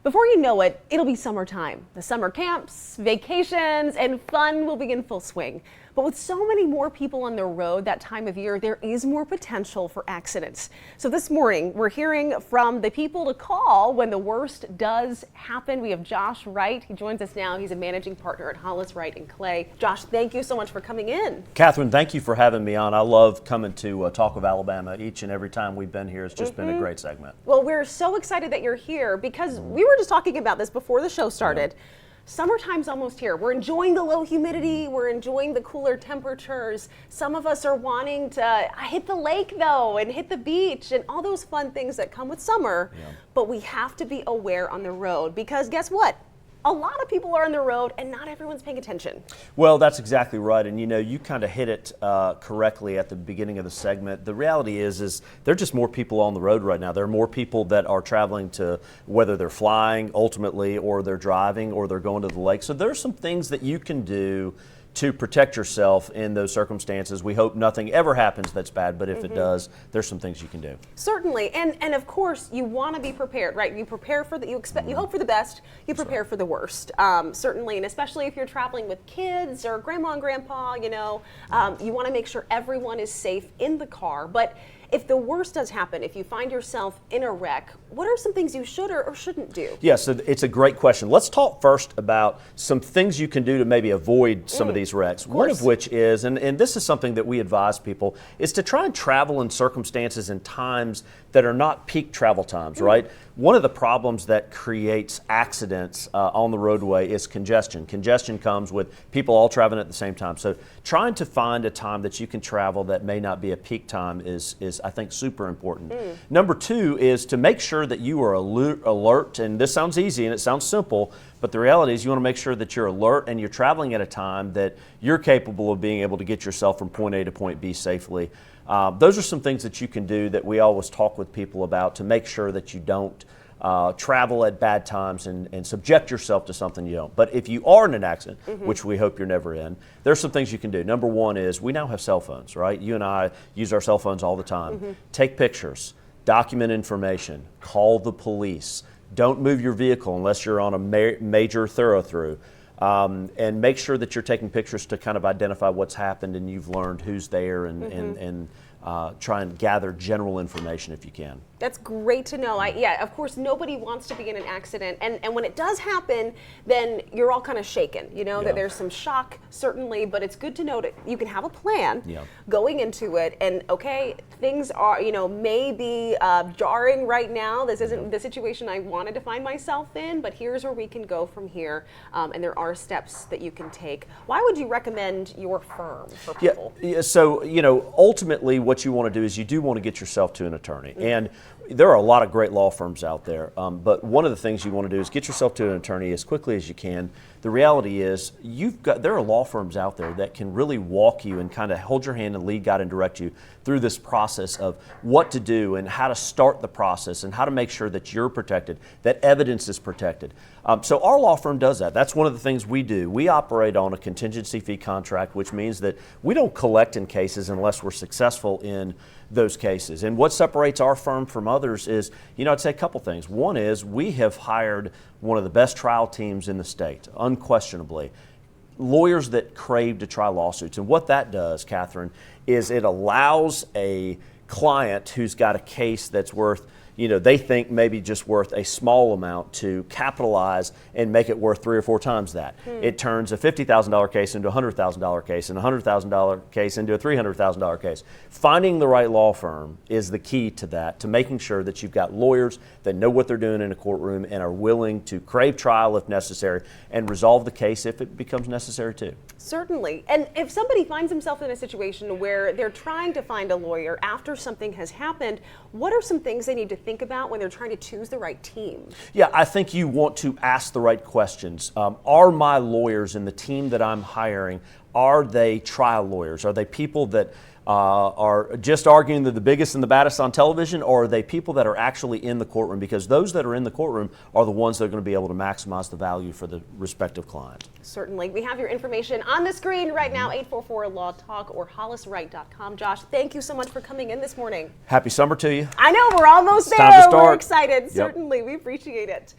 Before you know it, it'll be summertime. The summer camps, vacations, and fun will be in full swing. But with so many more people on the road that time of year, there is more potential for accidents. So this morning, we're hearing from the people to call when the worst does happen. We have Josh Wright. He joins us now. He's a managing partner at Hollis, Wright & Clay. Josh, thank you so much for coming in. Catherine, thank you for having me on. I love coming to Talk of Alabama each and every time we've been here. It's just been a great segment. Well, we're so excited that you're here because we were just talking about this before the show started. Yeah. Summertime's almost here. We're enjoying the low humidity. We're enjoying the cooler temperatures. Some of us are wanting to hit the lake, though, and hit the beach and all those fun things that come with summer. Yeah. But we have to be aware on the road because guess what? A lot of people are on the road and not everyone's paying attention. Well, that's exactly right. And you kind of hit it correctly at the beginning of the segment. The reality is there are just more people on the road right now. There are more people that are traveling to, whether they're flying ultimately or they're driving or they're going to the lake. So there's some things that you can do to protect yourself in those circumstances. We hope nothing ever happens that's bad, but if it does, there's some things you can do. Certainly, and of course, you want to be prepared, right? You prepare for you hope for the best, you prepare for the worst. Certainly, and especially if you're traveling with kids or grandma and grandpa, you want to make sure everyone is safe in the car. But if the worst does happen, if you find yourself in a wreck, what are some things you should or shouldn't do? Yeah, so it's a great question. Let's talk first about some things you can do to maybe avoid some of these wrecks. One of which is, and this is something that we advise people, is to try and travel in circumstances and times that are not peak travel times, right? One of the problems that creates accidents on the roadway is congestion. Congestion comes with people all traveling at the same time. So trying to find a time that you can travel that may not be a peak time is I think, super important. Number two is to make sure that you are alert, and this sounds easy and it sounds simple, but the reality is you want to make sure that you're alert and you're traveling at a time that you're capable of being able to get yourself from point A to point B safely. Those are some things that you can do that we always talk with people about to make sure that you don't travel at bad times and subject yourself to something you don't. But if you are in an accident, which we hope you're never in, there's some things you can do. Number one is we now have cell phones, right? You and I use our cell phones all the time. Take pictures, document information, call the police. Don't move your vehicle unless you're on a major thoroughfare. And make sure that you're taking pictures to kind of identify what's happened and you've learned who's there and try and gather general information if you can. That's great to know. Yeah, of course, nobody wants to be in an accident. And when it does happen, then you're all kind of shaken, that there's some shock, certainly, but it's good to know that you can have a plan going into it. And okay, things are, may be jarring right now. This isn't the situation I wanted to find myself in, but here's where we can go from here. And there are steps that you can take. Why would you recommend your firm for people? Yeah, so, ultimately what you want to do is you do want to get yourself to an attorney. And there are a lot of great law firms out there, but one of the things you want to do is get yourself to an attorney as quickly as you can. The reality is there are law firms out there that can really walk you and kind of hold your hand and lead, guide, and direct you through this process of what to do and how to start the process and how to make sure that you're protected, that evidence is protected. So our law firm does that. That's one of the things we do. We operate on a contingency fee contract, which means that we don't collect in cases unless we're successful in those cases. And what separates our firm from others is, I'd say a couple things. One is we have hired one of the best trial teams in the state, unquestionably. Lawyers that crave to try lawsuits. And what that does, Catherine, is it allows a client who's got a case that's worth, they think maybe just worth a small amount to capitalize and make it worth 3 or 4 times that. It turns a $50,000 case into a $100,000 case and a $100,000 case into a $300,000 case. Finding the right law firm is the key to that, to making sure that you've got lawyers that know what they're doing in a courtroom and are willing to crave trial if necessary and resolve the case if it becomes necessary too. Certainly. And if somebody finds himself in a situation where they're trying to find a lawyer after something has happened, what are some things they need to think about when they're trying to choose the right team? Yeah, I think you want to ask the right questions. Are my lawyers and the team that I'm hiring, are they trial lawyers? Are they people that are just arguing they're the biggest and the baddest on television, or are they people that are actually in the courtroom? Because those that are in the courtroom are the ones that are going to be able to maximize the value for the respective client. Certainly. We have your information on the screen right now, 844-LAW-TALK or holliswright.com. Josh, thank you so much for coming in this morning. Happy summer to you. I know, we're almost there. Time to start. We're excited. Certainly. We appreciate it.